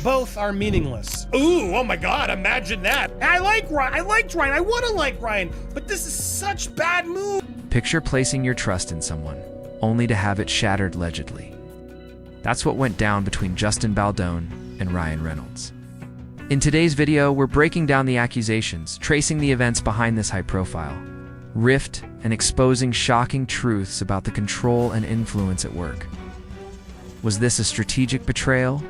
Both are meaningless. Ooh, oh my God, imagine that. I liked Ryan, I wanna like Ryan, but this is such bad move. Picture placing your trust in someone, only to have it shattered allegedly. That's what went down between Justin Baldoni and Ryan Reynolds. In today's video, we're breaking down the accusations, tracing the events behind this high-profile rift, and exposing shocking truths about the control and influence at work. Was this a strategic betrayal,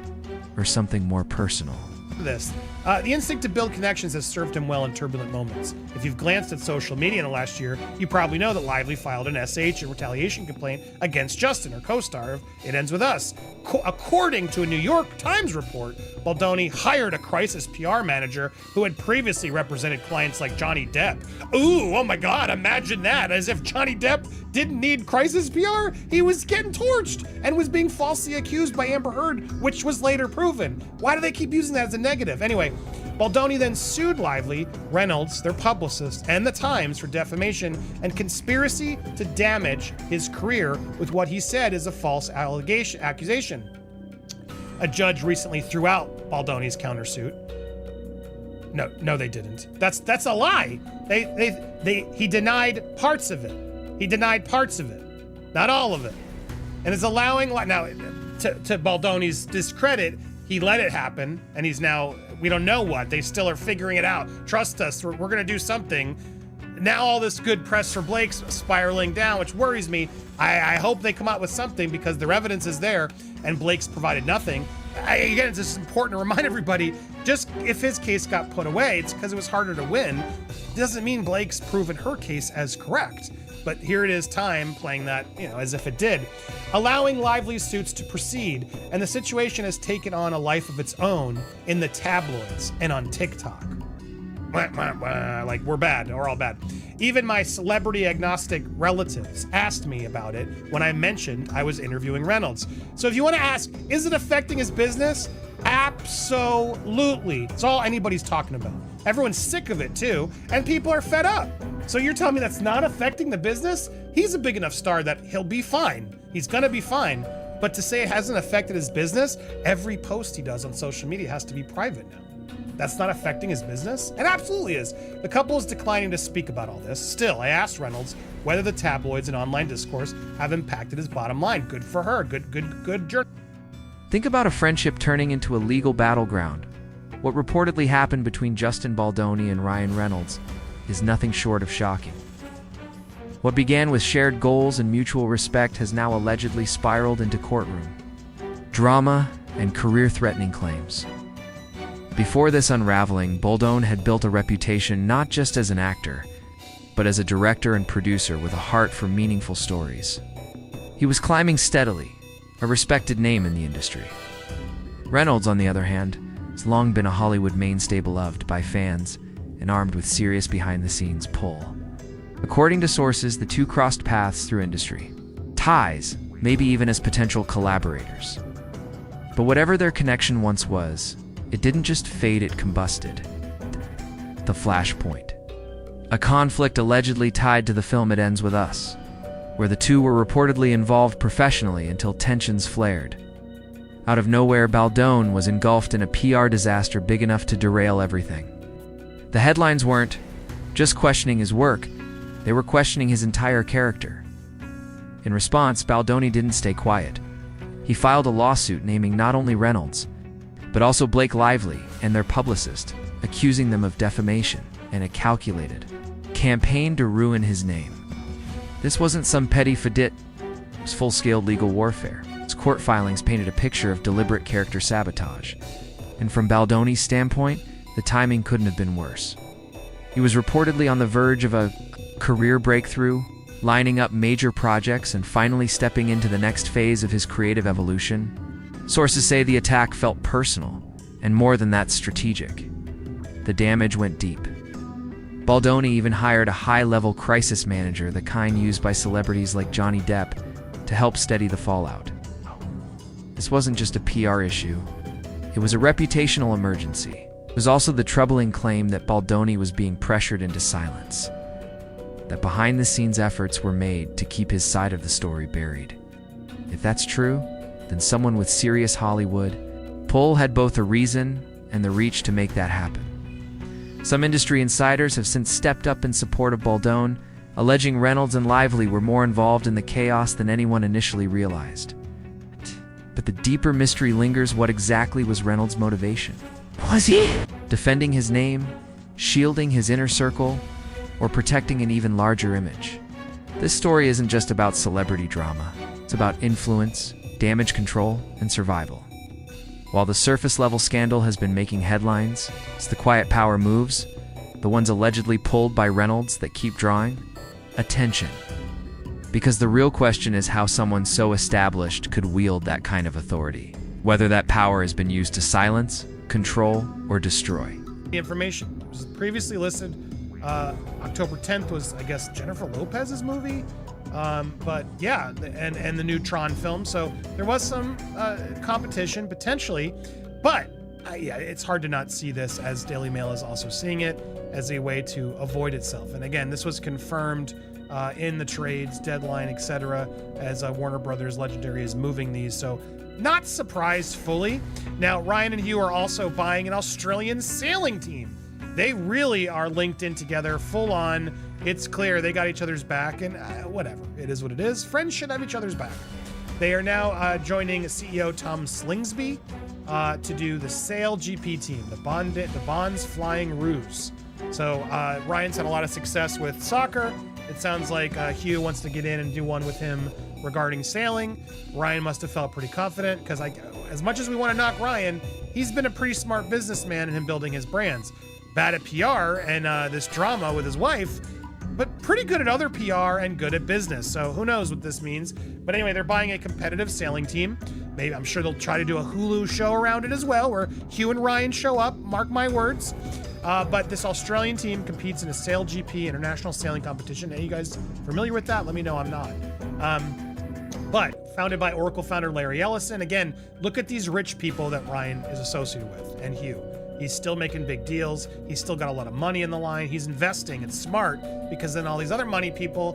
or something more personal? The instinct to build connections has served him well in turbulent moments. If you've glanced at social media in the last year, you probably know that Lively filed an SH, a retaliation complaint, against Justin, her co-star of It Ends With Us. According to a New York Times report, Baldoni hired a crisis PR manager who had previously represented clients like Johnny Depp. Ooh, oh my God, imagine that. As if Johnny Depp didn't need crisis PR. He was getting torched and was being falsely accused by Amber Heard, which was later proven. Why do they keep using that as a negative? Anyway, Baldoni then sued Lively, Reynolds, their publicist, and the Times for defamation and conspiracy to damage his career with what he said is a false accusation. A judge recently threw out Baldoni's countersuit. No, they didn't. That's a lie. He denied parts of it. He denied parts of it, not all of it, and is allowing now to Baldoni's discredit. He let it happen, and he's now, we don't know what. They still are figuring it out. Trust us, we're going to do something. Now all this good press for Blake's spiraling down, which worries me. I hope they come out with something because their evidence is there, and Blake's provided nothing. Again, it's just important to remind everybody, just if his case got put away, it's because it was harder to win. It doesn't mean Blake's proven her case as correct. But here it is, Time playing that, as if it did, allowing Lively suits to proceed, and the situation has taken on a life of its own in the tabloids and on TikTok. Like, we're bad, we're all bad. Even my celebrity agnostic relatives asked me about it when I mentioned I was interviewing Reynolds. So if you want to ask, is it affecting his business? Absolutely. It's all anybody's talking about. Everyone's sick of it too, and people are fed up. So you're telling me that's not affecting the business? He's a big enough star that he'll be fine. He's gonna be fine. But to say it hasn't affected his business, every post he does on social media has to be private now. That's not affecting his business? It absolutely is. The couple is declining to speak about all this. Still, I asked Reynolds whether the tabloids and online discourse have impacted his bottom line. Good for her. Good journey. Think about a friendship turning into a legal battleground. What reportedly happened between Justin Baldoni and Ryan Reynolds is nothing short of shocking. What began with shared goals and mutual respect has now allegedly spiraled into courtroom drama and career-threatening claims. Before this unraveling, Baldoni had built a reputation not just as an actor, but as a director and producer with a heart for meaningful stories. He was climbing steadily, a respected name in the industry. Reynolds, on the other hand, has long been a Hollywood mainstay beloved by fans and armed with serious behind-the-scenes pull. According to sources, the two crossed paths through industry ties, maybe even as potential collaborators. But whatever their connection once was, it didn't just fade, it combusted. The flashpoint. A conflict allegedly tied to the film It Ends With Us, where the two were reportedly involved professionally until tensions flared. Out of nowhere, Baldoni was engulfed in a PR disaster big enough to derail everything. The headlines weren't just questioning his work, they were questioning his entire character. In response, Baldoni didn't stay quiet. He filed a lawsuit naming not only Reynolds, but also Blake Lively and their publicist, accusing them of defamation and a calculated campaign to ruin his name. This wasn't some petty fedit, it was full-scale legal warfare. His court filings painted a picture of deliberate character sabotage. And from Baldoni's standpoint, the timing couldn't have been worse. He was reportedly on the verge of a career breakthrough, lining up major projects and finally stepping into the next phase of his creative evolution. Sources say the attack felt personal, and more than that, strategic. The damage went deep. Baldoni even hired a high-level crisis manager, the kind used by celebrities like Johnny Depp, to help steady the fallout. This wasn't just a PR issue, it was a reputational emergency. It was also the troubling claim that Baldoni was being pressured into silence, that behind-the-scenes efforts were made to keep his side of the story buried. If that's true, then someone with serious Hollywood, pull had both a reason and the reach to make that happen. Some industry insiders have since stepped up in support of Baldoni, alleging Reynolds and Lively were more involved in the chaos than anyone initially realized. But the deeper mystery lingers. What exactly was Reynolds' motivation? Was he defending his name, shielding his inner circle, or protecting an even larger image? This story isn't just about celebrity drama. It's about influence, damage control, and survival. While the surface-level scandal has been making headlines, it's the quiet power moves, the ones allegedly pulled by Reynolds, that keep drawing attention. Because the real question is how someone so established could wield that kind of authority, whether that power has been used to silence, control, or destroy. The information it was previously listed. October 10th was, I guess, Jennifer Lopez's movie. But yeah, and the new Tron film. So there was some competition potentially, but yeah, it's hard to not see this, as Daily Mail is also seeing it, as a way to avoid itself. And again, this was confirmed in the trades, deadline, etc., as Warner Brothers Legendary is moving these. So not surprised fully. Now, Ryan and Hugh are also buying an Australian sailing team. They really are linked in together, full on. It's clear they got each other's back, and whatever. It is what it is. Friends should have each other's back. They are now joining CEO Tom Slingsby to do the Sail GP team, the Bonds Flying Ruse. So Ryan's had a lot of success with soccer. It sounds like Hugh wants to get in and do one with him regarding sailing. Ryan must have felt pretty confident, because as much as we want to knock Ryan, he's been a pretty smart businessman in him building his brands. Bad at PR and this drama with his wife, but pretty good at other PR and good at business. So who knows what this means. But anyway, they're buying a competitive sailing team. Maybe, I'm sure they'll try to do a Hulu show around it as well, where Hugh and Ryan show up, mark my words. But this Australian team competes in a Sail GP international sailing competition. Are you guys familiar with that? Let me know I'm not. But founded by Oracle founder Larry Ellison. Again, look at these rich people that Ryan is associated with, and Hugh. He's still making big deals. He's still got a lot of money in the line. He's investing. It's smart, because then all these other money people,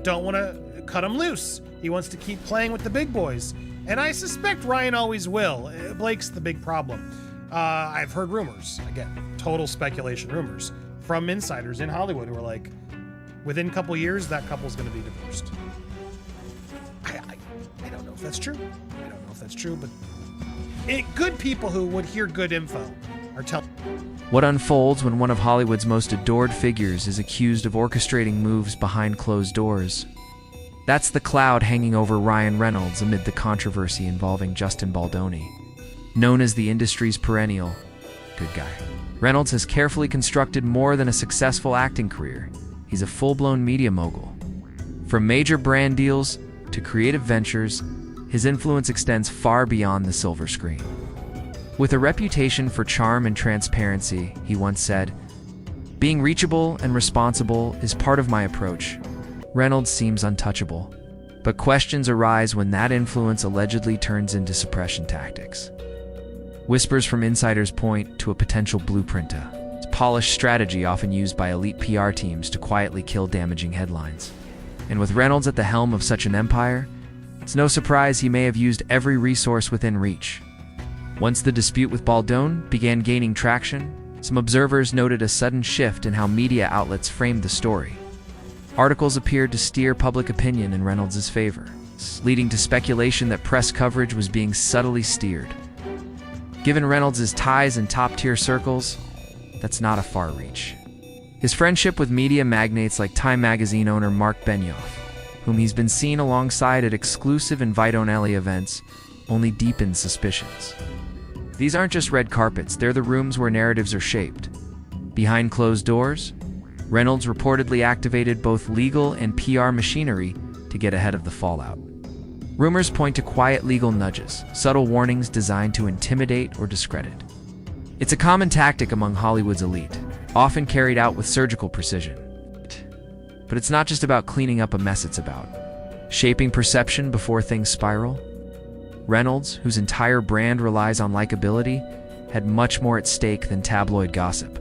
don't want to cut him loose. He wants to keep playing with the big boys. And I suspect Ryan always will. Blake's the big problem. I've heard rumors, again, total speculation rumors, from insiders in Hollywood who are like, within a couple years, that couple's going to be divorced. I don't know if that's true. I don't know if that's true, but good people who would hear good info are telling. What unfolds when one of Hollywood's most adored figures is accused of orchestrating moves behind closed doors? That's the cloud hanging over Ryan Reynolds amid the controversy involving Justin Baldoni. Known as the industry's perennial good guy, Reynolds has carefully constructed more than a successful acting career. He's a full-blown media mogul. From major brand deals to creative ventures, his influence extends far beyond the silver screen. With a reputation for charm and transparency, he once said, "Being reachable and responsible is part of my approach." Reynolds seems untouchable, but questions arise when that influence allegedly turns into suppression tactics. Whispers from insiders point to a potential blueprint, a polished strategy often used by elite PR teams to quietly kill damaging headlines. And with Reynolds at the helm of such an empire, it's no surprise he may have used every resource within reach. Once the dispute with Baldoni began gaining traction, some observers noted a sudden shift in how media outlets framed the story. Articles appeared to steer public opinion in Reynolds' favor, leading to speculation that press coverage was being subtly steered. Given Reynolds' ties in top-tier circles, that's not a far reach. His friendship with media magnates like Time magazine owner Mark Benioff, whom he's been seen alongside at exclusive invite-only events, only deepens suspicions. These aren't just red carpets, they're the rooms where narratives are shaped. Behind closed doors, Reynolds reportedly activated both legal and PR machinery to get ahead of the fallout. Rumors point to quiet legal nudges, subtle warnings designed to intimidate or discredit. It's a common tactic among Hollywood's elite, often carried out with surgical precision. But it's not just about cleaning up a mess, it's about shaping perception before things spiral. Reynolds, whose entire brand relies on likability, had much more at stake than tabloid gossip.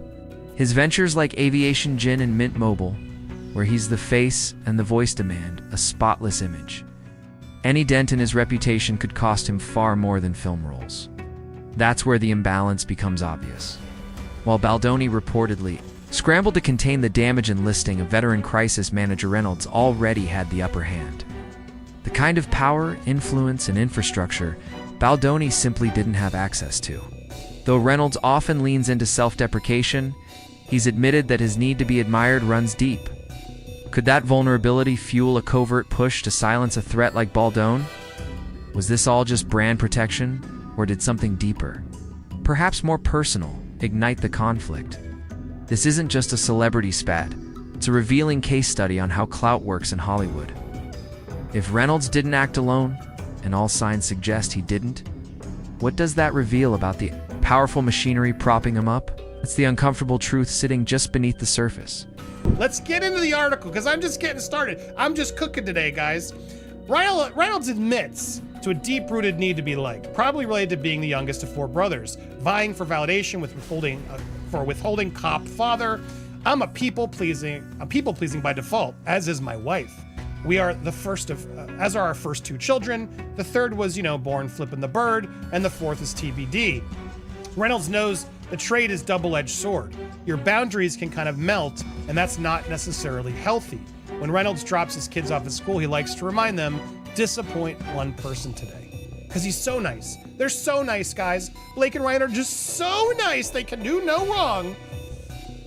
His ventures like Aviation Gin and Mint Mobile, where he's the face and the voice, demand a spotless image. Any dent in his reputation could cost him far more than film roles. That's where the imbalance becomes obvious. While Baldoni reportedly scrambled to contain the damage enlisting, a veteran crisis manager Reynolds already had the upper hand. The kind of power, influence, and infrastructure Baldoni simply didn't have access to. Though Reynolds often leans into self-deprecation, he's admitted that his need to be admired runs deep. Could that vulnerability fuel a covert push to silence a threat like Baldoni? Was this all just brand protection, or did something deeper, perhaps more personal, ignite the conflict? This isn't just a celebrity spat, it's a revealing case study on how clout works in Hollywood. If Reynolds didn't act alone, and all signs suggest he didn't, what does that reveal about the powerful machinery propping him up? It's the uncomfortable truth sitting just beneath the surface. Let's get into the article, because I'm just getting started. I'm just cooking today, guys. Reynolds admits to a deep-rooted need to be liked, probably related to being the youngest of 4 brothers, vying for validation with withholding cop father. I'm people-pleasing by default, as is my wife. We are the first of, as are our first 2 children. The third was, born flipping the bird, and the 4th is TBD. Reynolds knows the trade is double-edged sword. Your boundaries can kind of melt, and that's not necessarily healthy. When Reynolds drops his kids off at school, he likes to remind them, disappoint one person today. Because he's so nice. They're so nice, guys. Blake and Ryan are just so nice, they can do no wrong.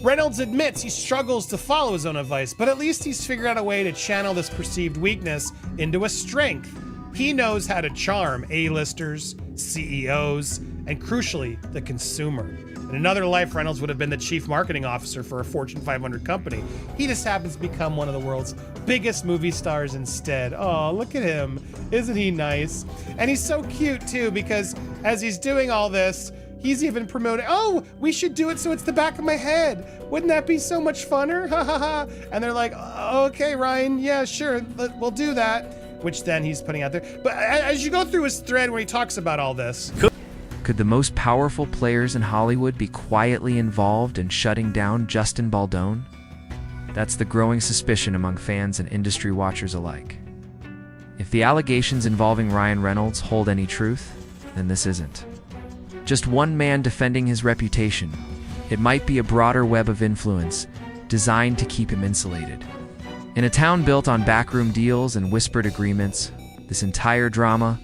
Reynolds admits he struggles to follow his own advice, but at least he's figured out a way to channel this perceived weakness into a strength. He knows how to charm A-listers, CEOs, and crucially, the consumer. In another life, Reynolds would have been the chief marketing officer for a Fortune 500 company. He just happens to become one of the world's biggest movie stars instead. Oh, look at him. Isn't he nice? And he's so cute too, because as he's doing all this, he's even promoting, oh, we should do it so it's the back of my head. Wouldn't that be so much funner? Ha ha ha. And they're like, okay, Ryan, yeah, sure, we'll do that. Which then he's putting out there. But as you go through his thread where he talks about all this, could the most powerful players in Hollywood be quietly involved in shutting down Justin Baldoni? That's the growing suspicion among fans and industry watchers alike. If the allegations involving Ryan Reynolds hold any truth, then this isn't just one man defending his reputation. It might be a broader web of influence designed to keep him insulated. In a town built on backroom deals and whispered agreements, this entire drama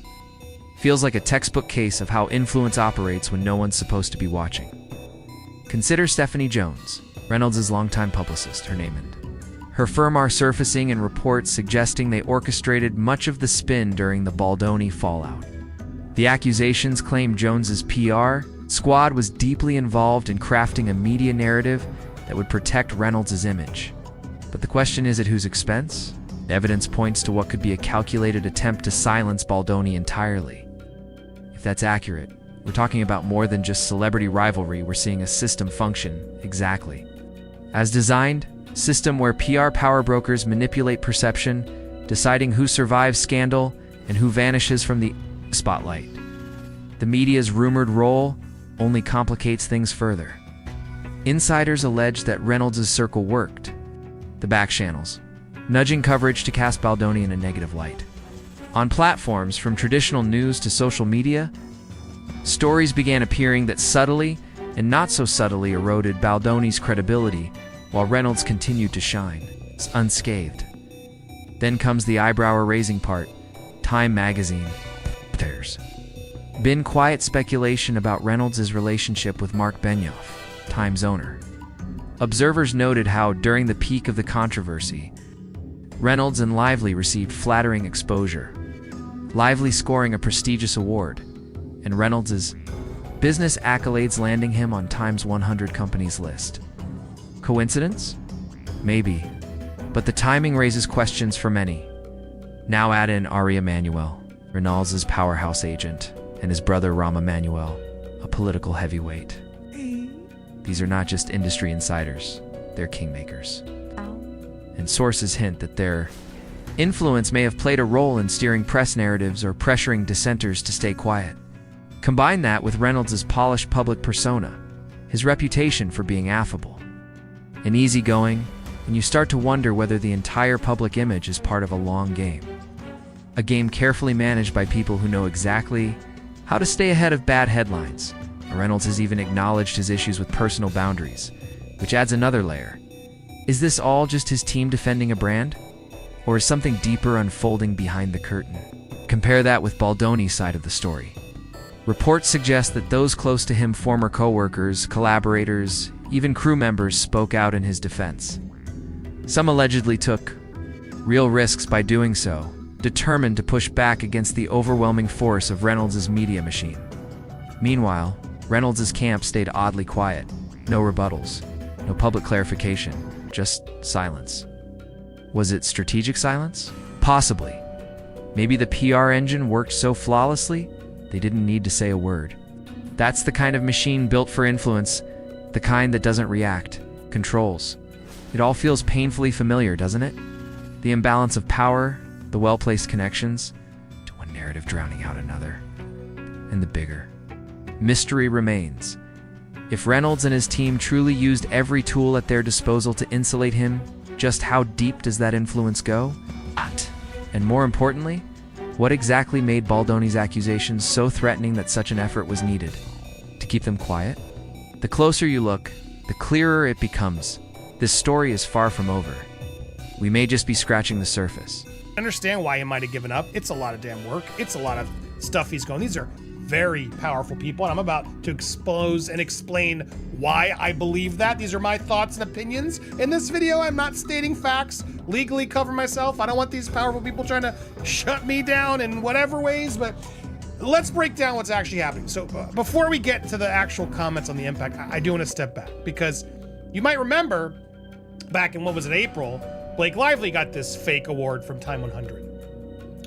feels like a textbook case of how influence operates when no one's supposed to be watching. Consider Stephanie Jones, Reynolds' longtime publicist, her name and her firm are surfacing in reports suggesting they orchestrated much of the spin during the Baldoni fallout. The accusations claim Jones's PR squad was deeply involved in crafting a media narrative that would protect Reynolds' image. But the question is, at whose expense? The evidence points to what could be a calculated attempt to silence Baldoni entirely. If that's accurate, we're talking about more than just celebrity rivalry. We're seeing a system function exactly as designed, system where PR power brokers manipulate perception, deciding who survives scandal and who vanishes from the spotlight. The media's rumored role only complicates things further. Insiders allege that Reynolds' circle worked the back channels, nudging coverage to cast Baldoni in a negative light. On platforms from traditional news to social media, stories began appearing that subtly and not so subtly eroded Baldoni's credibility while Reynolds continued to shine, unscathed. Then comes the eyebrow-raising part. Time magazine. There's been quiet speculation about Reynolds' relationship with Mark Benioff, Time's owner. Observers noted how, during the peak of the controversy, Reynolds and Lively received flattering exposure, Lively scoring a prestigious award, and Reynolds' business accolades landing him on Time's 100 companies list. Coincidence? Maybe. But the timing raises questions for many. Now add in Ari Emanuel, Reynolds' powerhouse agent, and his brother Rahm Emanuel, a political heavyweight. These are not just industry insiders, they're kingmakers. And sources hint that their influence may have played a role in steering press narratives or pressuring dissenters to stay quiet. Combine that with Reynolds' polished public persona, his reputation for being affable and easygoing, and you start to wonder whether the entire public image is part of a long game. A game carefully managed by people who know exactly How to stay ahead of bad headlines. Reynolds has even acknowledged his issues with personal boundaries, which adds another layer. Is this all just his team defending a brand? Or is something deeper unfolding behind the curtain? Compare that with Baldoni's side of the story. Reports suggest that those close to him, former co-workers, collaborators, even crew members, spoke out in his defense. Some allegedly took real risks by doing so, determined to push back against the overwhelming force of Reynolds' media machine. Meanwhile, Reynolds' camp stayed oddly quiet. No rebuttals, no public clarification, just silence. Was it strategic silence? Possibly. Maybe the PR engine worked so flawlessly, they didn't need to say a word. That's the kind of machine built for influence, the kind that doesn't react, controls. It all feels painfully familiar, doesn't it? The imbalance of power, the well-placed connections, to one narrative drowning out another. And the bigger mystery remains. If Reynolds and his team truly used every tool at their disposal to insulate him, just how deep does that influence go? And more importantly, what exactly made Baldoni's accusations so threatening that such an effort was needed? To keep them quiet? The closer you look, the clearer it becomes. This story is far from over. We may just be scratching the surface. I understand why he might have given up. It's a lot of damn work. It's a lot of stuff he's going. These are very powerful people, and I'm about to expose and explain why I believe that. These are my thoughts and opinions. In this video, I'm not stating facts, legally cover myself. I don't want these powerful people trying to shut me down in whatever ways, but let's break down what's actually happening. So before we get to the actual comments on the impact, I do want to step back, because you might remember back in, what was it, April, Blake Lively got this fake award from Time 100.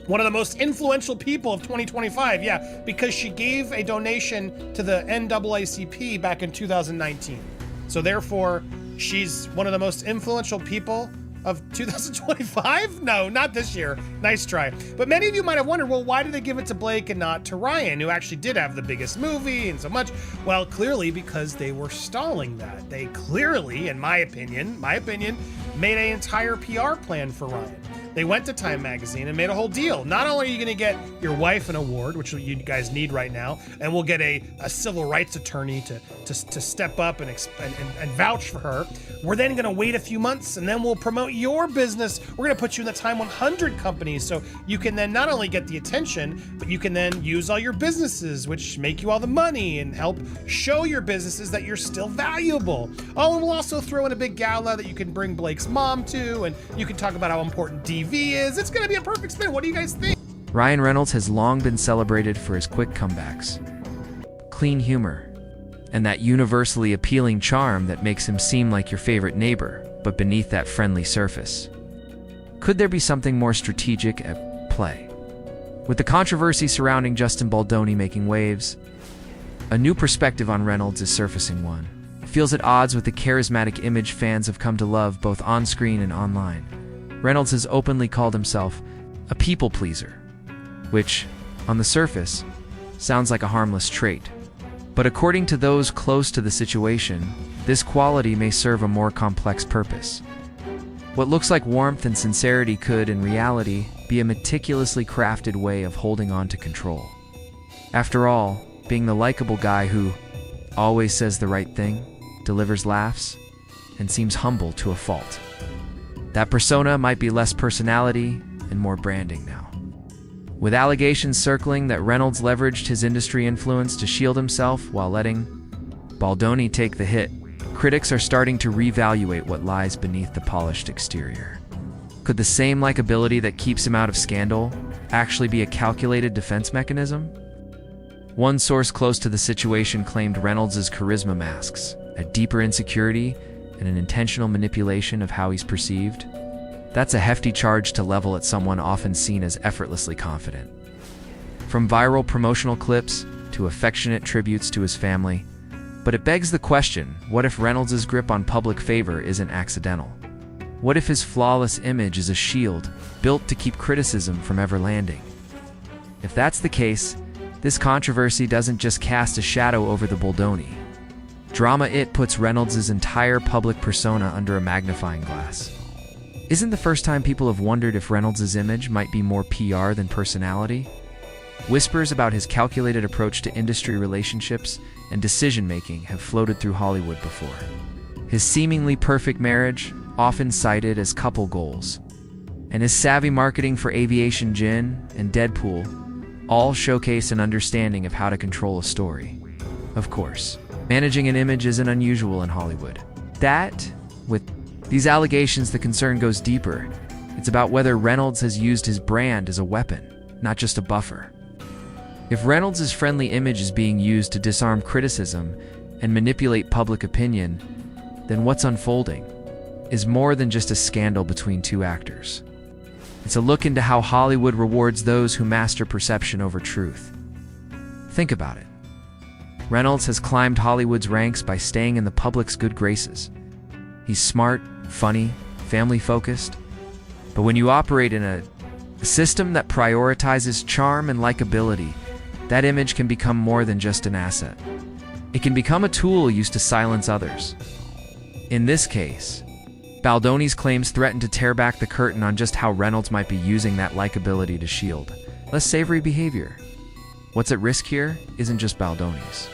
One of the most influential people of 2025, yeah, because she gave a donation to the NAACP back in 2019. So therefore, she's one of the most influential people of 2025? No, not this year. Nice try. But many of you might have wondered, well, why did they give it to Blake and not to Ryan, who actually did have the biggest movie and so much? Well, clearly because they were stalling that. They clearly, in my opinion, made an entire PR plan for Ryan. They went to Time Magazine and made a whole deal. Not only are you going to get your wife an award, which you guys need right now, and we'll get a civil rights attorney to step up and vouch for her. We're then going to wait a few months, and then we'll promote your business. We're going to put you in the Time 100 companies, so you can then not only get the attention, but you can then use all your businesses, which make you all the money and help show your businesses that you're still valuable. Oh, and we'll also throw in a big gala that you can bring Blake's mom to, and you can talk about how important DV is. It's going to be a perfect spin. What do you guys think? Ryan Reynolds has long been celebrated for his quick comebacks, clean humor, and that universally appealing charm that makes him seem like your favorite neighbor, but beneath that friendly surface. Could there be something more strategic at play? With the controversy surrounding Justin Baldoni making waves, a new perspective on Reynolds is surfacing. One feels at odds with the charismatic image fans have come to love both on-screen and online. Reynolds has openly called himself a people pleaser, which, on the surface, sounds like a harmless trait. But according to those close to the situation, this quality may serve a more complex purpose. What looks like warmth and sincerity could, in reality, be a meticulously crafted way of holding on to control. After all, being the likable guy who always says the right thing, delivers laughs, and seems humble to a fault. That persona might be less personality and more branding now. With allegations circling that Reynolds leveraged his industry influence to shield himself while letting Baldoni take the hit, critics are starting to reevaluate what lies beneath the polished exterior. Could the same likability that keeps him out of scandal actually be a calculated defense mechanism? One source close to the situation claimed Reynolds' charisma masks a deeper insecurity and an intentional manipulation of how he's perceived. That's a hefty charge to level at someone often seen as effortlessly confident. From viral promotional clips to affectionate tributes to his family, but it begs the question, what if Reynolds' grip on public favor isn't accidental? What if his flawless image is a shield built to keep criticism from ever landing? If that's the case, this controversy doesn't just cast a shadow over the Baldoni drama, it puts Reynolds' entire public persona under a magnifying glass. Isn't the first time people have wondered if Reynolds' image might be more PR than personality? Whispers about his calculated approach to industry relationships and decision-making have floated through Hollywood before. His seemingly perfect marriage, often cited as couple goals, and his savvy marketing for aviation gin and Deadpool all showcase an understanding of how to control a story. Of course, managing an image isn't unusual in Hollywood. With these allegations, the concern goes deeper. It's about whether Reynolds has used his brand as a weapon, not just a buffer. If Reynolds' friendly image is being used to disarm criticism and manipulate public opinion, then what's unfolding is more than just a scandal between two actors. It's a look into how Hollywood rewards those who master perception over truth. Think about it. Reynolds has climbed Hollywood's ranks by staying in the public's good graces. He's smart, funny, family-focused. But when you operate in a system that prioritizes charm and likability, that image can become more than just an asset. It can become a tool used to silence others. In this case, Baldoni's claims threaten to tear back the curtain on just how Reynolds might be using that likability to shield less savory behavior. What's at risk here isn't just Baldoni's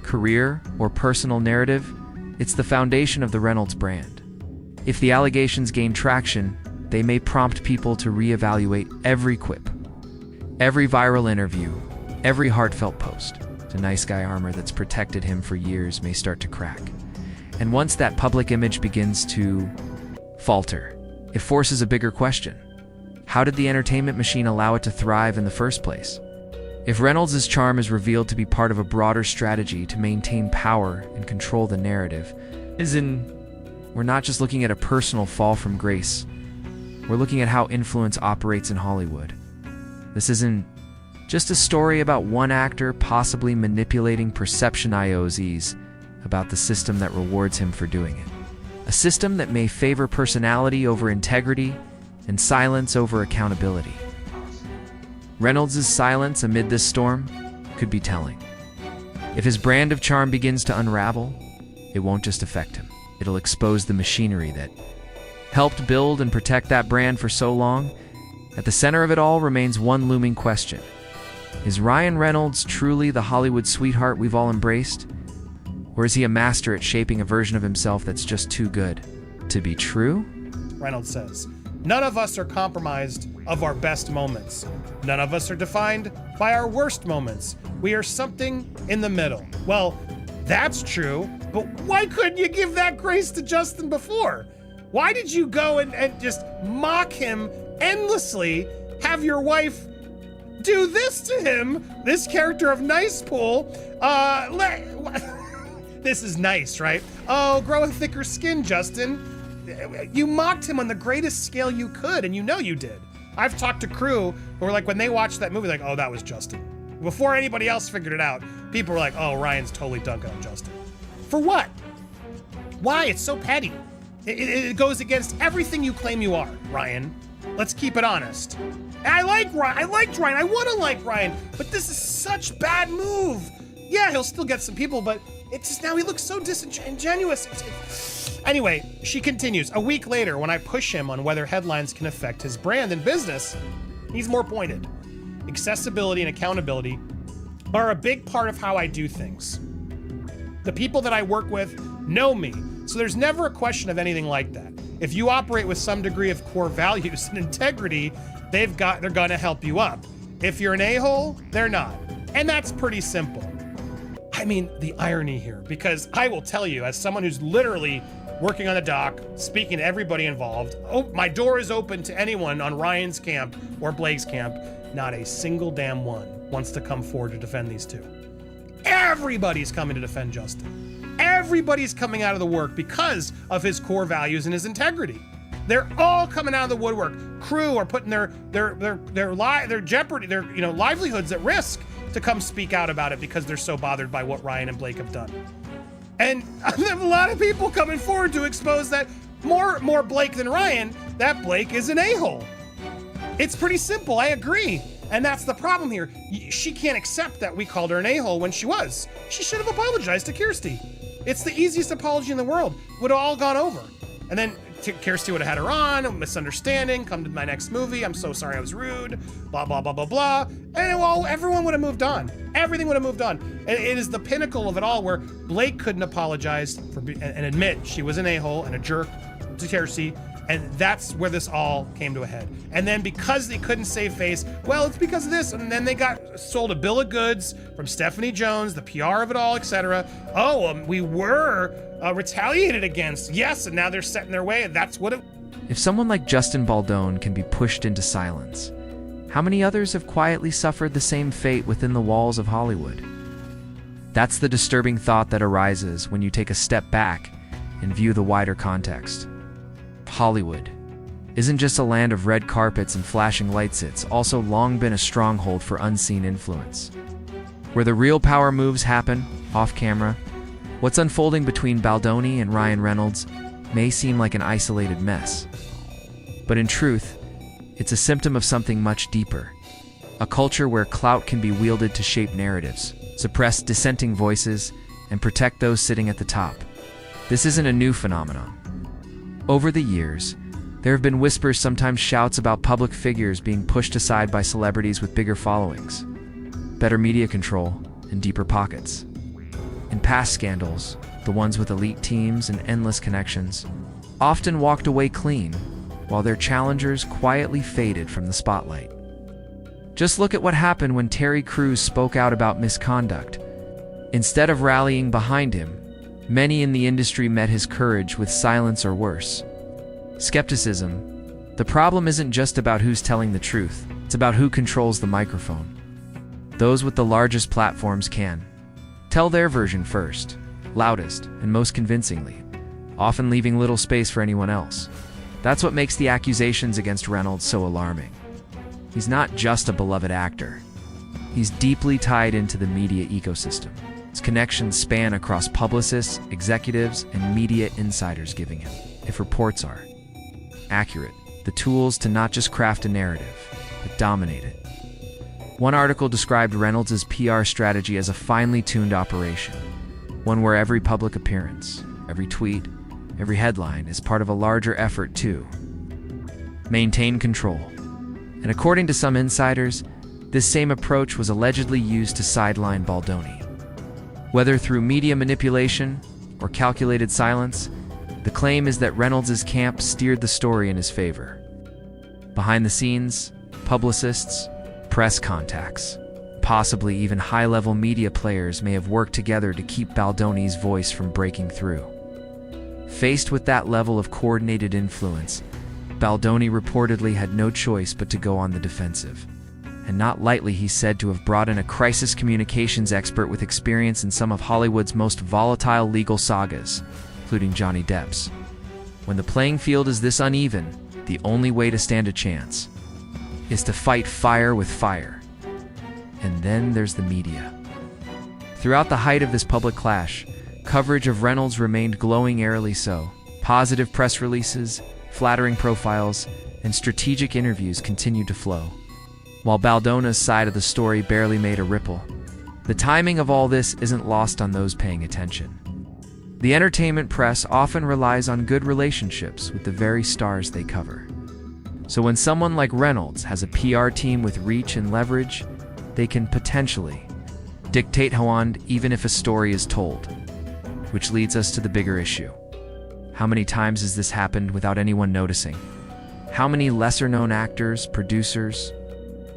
career or personal narrative, it's the foundation of the Reynolds brand. If the allegations gain traction, they may prompt people to reevaluate every quip, every viral interview, every heartfelt post. The nice guy armor that's protected him for years may start to crack. And once that public image begins to falter, it forces a bigger question. How did the entertainment machine allow it to thrive in the first place? If Reynolds' charm is revealed to be part of a broader strategy to maintain power and control the narrative, we're not just looking at a personal fall from grace. We're looking at how influence operates in Hollywood. This isn't just a story about one actor possibly manipulating perception IOZs about the system that rewards him for doing it. A system that may favor personality over integrity and silence over accountability. Reynolds' silence amid this storm could be telling. If his brand of charm begins to unravel, it won't just affect him. It'll expose the machinery that helped build and protect that brand for so long. At the center of it all remains one looming question. Is Ryan Reynolds truly the Hollywood sweetheart we've all embraced? Or is he a master at shaping a version of himself that's just too good to be true? Reynolds says, "None of us are compromised of our best moments. None of us are defined by our worst moments. We are something in the middle." Well, that's true, but why couldn't you give that grace to Justin before? Why did you go and just mock him endlessly, have your wife do this to him, this character of Nice Pool? This is nice, right? Oh, grow a thicker skin, Justin. You mocked him on the greatest scale you could, and you know you did. I've talked to crew who were like, when they watched that movie, like, oh, that was Justin. Before anybody else figured it out, people were like, oh, Ryan's totally dunking on Justin. For what? Why? It's so petty. It goes against everything you claim you are, Ryan. Let's keep it honest. I like Ryan. I liked Ryan. I want to like Ryan, but this is such bad move. Yeah, he'll still get some people, but it's just now he looks so disingenuous. Anyway, she continues. A week later, when I push him on whether headlines can affect his brand and business, he's more pointed. Accessibility and accountability are a big part of how I do things. The people that I work with know me, so there's never a question of anything like that. If you operate with some degree of core values and integrity, they're gonna help you up. If you're an a-hole, they're not. And that's pretty simple. I mean, the irony here, because I will tell you, as someone who's literally working on the dock, speaking to everybody involved, my door is open to anyone on Ryan's camp or Blake's camp. Not a single damn one wants to come forward to defend these two. Everybody's coming to defend Justin. Everybody's coming out of the work because of his core values and his integrity. They're all coming out of the woodwork. Crew are putting their livelihoods at risk to come speak out about it because they're so bothered by what Ryan and Blake have done. And there's a lot of people coming forward to expose that more Blake than Ryan, that Blake is an a-hole. It's pretty simple, I agree. And that's the problem here. She can't accept that we called her an a-hole when she was. She should have apologized to Kirsty. It's the easiest apology in the world. Would have all gone over. And then Kirsty would have had her on, a misunderstanding, come to my next movie, I'm so sorry I was rude, blah, blah, blah, blah, blah. And well, everyone would have moved on. Everything would have moved on. And it is the pinnacle of it all where Blake couldn't apologize and admit she was an a-hole and a jerk to Kirsty. And that's where this all came to a head. And then because they couldn't save face, well, it's because of this. And then they got sold a bill of goods from Stephanie Jones, the PR of it all, etc. Oh, we were retaliated against. Yes, and now they're set in their way. And that's what it... If someone like Justin Baldoni can be pushed into silence, how many others have quietly suffered the same fate within the walls of Hollywood? That's the disturbing thought that arises when you take a step back and view the wider context. Hollywood isn't just a land of red carpets and flashing lights, it's also long been a stronghold for unseen influence. Where the real power moves happen, off camera, what's unfolding between Baldoni and Ryan Reynolds may seem like an isolated mess. But in truth, it's a symptom of something much deeper. A culture where clout can be wielded to shape narratives, suppress dissenting voices, and protect those sitting at the top. This isn't a new phenomenon. Over the years, there have been whispers, sometimes shouts, about public figures being pushed aside by celebrities with bigger followings, better media control, and deeper pockets. In past scandals, the ones with elite teams and endless connections often walked away clean, while their challengers quietly faded from the spotlight. Just look at what happened when Terry Crews spoke out about misconduct. Instead of rallying behind him, many in the industry met his courage with silence or worse. Skepticism. The problem isn't just about who's telling the truth, it's about who controls the microphone. Those with the largest platforms can tell their version first, loudest, and most convincingly, often leaving little space for anyone else. That's what makes the accusations against Reynolds so alarming. He's not just a beloved actor. He's deeply tied into the media ecosystem. His connections span across publicists, executives, and media insiders, giving him, if reports are accurate, the tools to not just craft a narrative, but dominate it. One article described Reynolds' PR strategy as a finely tuned operation, one where every public appearance, every tweet, every headline is part of a larger effort to maintain control. And according to some insiders, this same approach was allegedly used to sideline Baldoni. Whether through media manipulation or calculated silence, the claim is that Reynolds' camp steered the story in his favor. Behind the scenes, publicists, press contacts, possibly even high-level media players may have worked together to keep Baldoni's voice from breaking through. Faced with that level of coordinated influence, Baldoni reportedly had no choice but to go on the defensive. And not lightly, he's said to have brought in a crisis communications expert with experience in some of Hollywood's most volatile legal sagas, including Johnny Depp's. When the playing field is this uneven, the only way to stand a chance is to fight fire with fire. And then there's the media. Throughout the height of this public clash, coverage of Reynolds remained glowing, eerily so. Positive press releases, flattering profiles, and strategic interviews continued to flow, while Baldoni's side of the story barely made a ripple. The timing of all this isn't lost on those paying attention. The entertainment press often relies on good relationships with the very stars they cover. So when someone like Reynolds has a PR team with reach and leverage, they can potentially dictate how and even if a story is told. Which leads us to the bigger issue. How many times has this happened without anyone noticing? How many lesser-known actors, producers,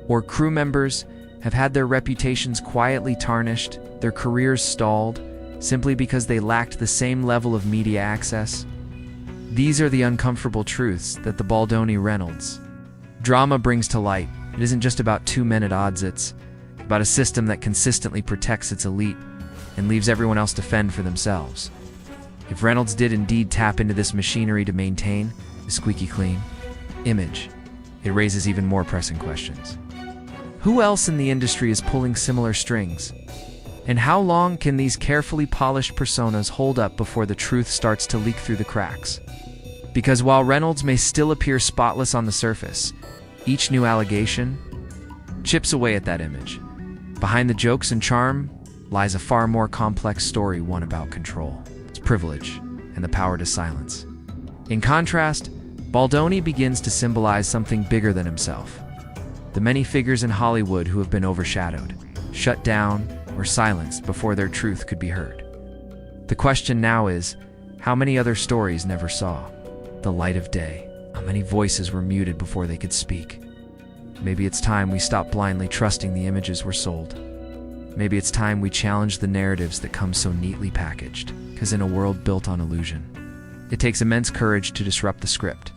or crew members have had their reputations quietly tarnished, their careers stalled, simply because they lacked the same level of media access? These are the uncomfortable truths that the Baldoni-Reynolds drama brings to light. It isn't just about two men at odds, it's about a system that consistently protects its elite and leaves everyone else to fend for themselves. If Reynolds did indeed tap into this machinery to maintain a squeaky clean image, it raises even more pressing questions. Who else in the industry is pulling similar strings? And how long can these carefully polished personas hold up before the truth starts to leak through the cracks? Because while Reynolds may still appear spotless on the surface, each new allegation chips away at that image. Behind the jokes and charm lies a far more complex story, one about control, its privilege, and the power to silence. In contrast, Baldoni begins to symbolize something bigger than himself. The many figures in Hollywood who have been overshadowed, shut down, or silenced before their truth could be heard. The question now is, how many other stories never saw the light of day? How many voices were muted before they could speak? Maybe it's time we stop blindly trusting the images we're sold. Maybe it's time we challenge the narratives that come so neatly packaged, because in a world built on illusion, it takes immense courage to disrupt the script.